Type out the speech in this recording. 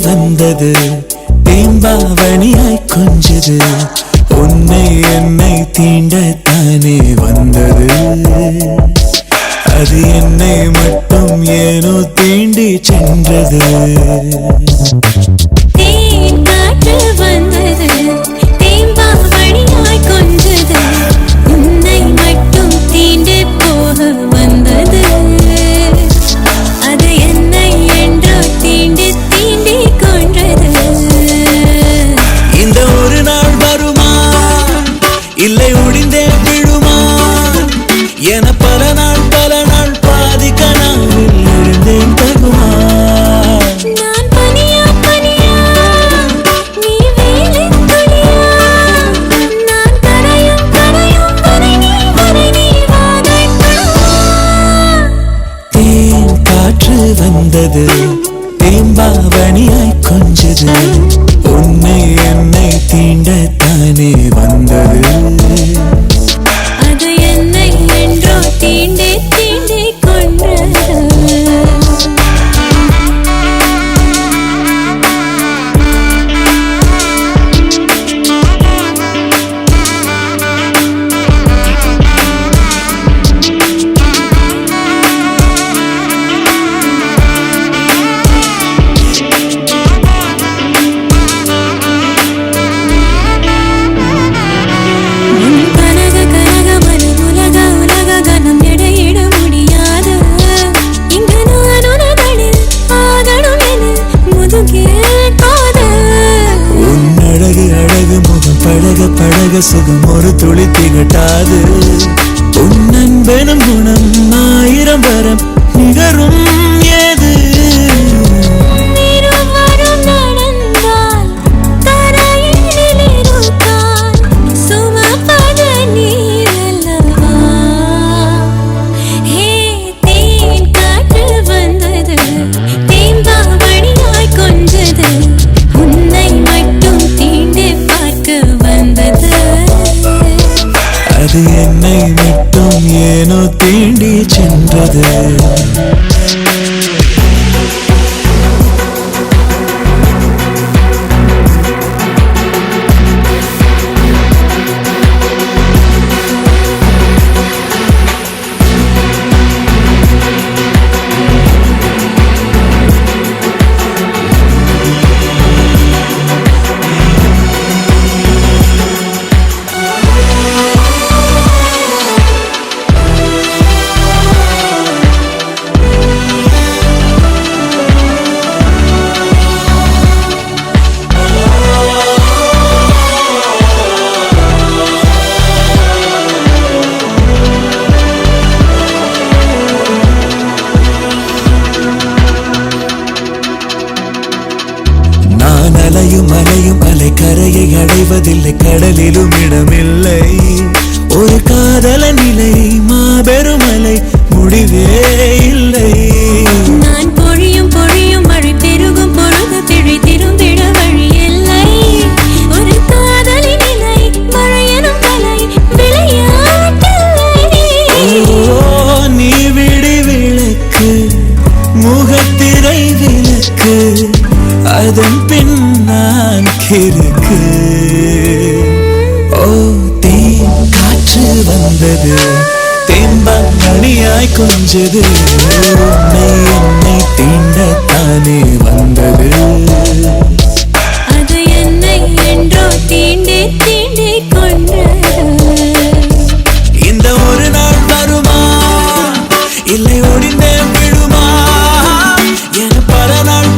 வந்தது தேம்பாவணியாய் கொஞ்சது உன்னை என்னை தீண்டத்தானே வந்தது அது என்னை மட்டும் ஏனோ தீண்டி சென்றது இல்லை ஒடிந்தே விழுமா என பல நாள் பாதி கனவில் எழுந்தேன் தகுமா நான் பனியா நீ வேலின் துளியா நான் கரையும் வரை நீ வாதைக்குமா தேன் காற்று வந்தது தேம்பாவணியாய் கொஞ்சது உன்னை என்னை தீண்டத்தானே வந்தது அது என்னை என்றோ தீண்டே கொன்றது பழக சுகம் ஒரு துளி திகட்டாது உன் அன்பெனும் குணம் 1000 வரம் நிகரும் ஏது அது என்னை மட்டும் ஏனோ தீண்டி சென்றது அலையும் அலை கரையை அடைவதில்லை கடலிலும் இடமில்லை ஒரு காதல நிலை மாபெரும் அலை முடிவே இல்லை நான் பொழியும் மழை பெருகும் பொழுது திழை திரும்பிட வழி இல்லை ஒரு காதலி நிலை மழையனும் கலை விளையாட்டில்லை நீ விடி விளக்கு முகத்திரை விளக்கு அதன் பின் நான் கிறுக்கு ஓ தேன் காற்று வந்தது தேம்பாவணியாய் கொஞ்சது உன்னை என்னை தீண்டத்தானே வந்தது அது என்னை என்றோ தீண்டே கொன்றது இந்த ஒரு நாள் வருமா இல்லை ஒடிந்தே விழுமா என பல நாள்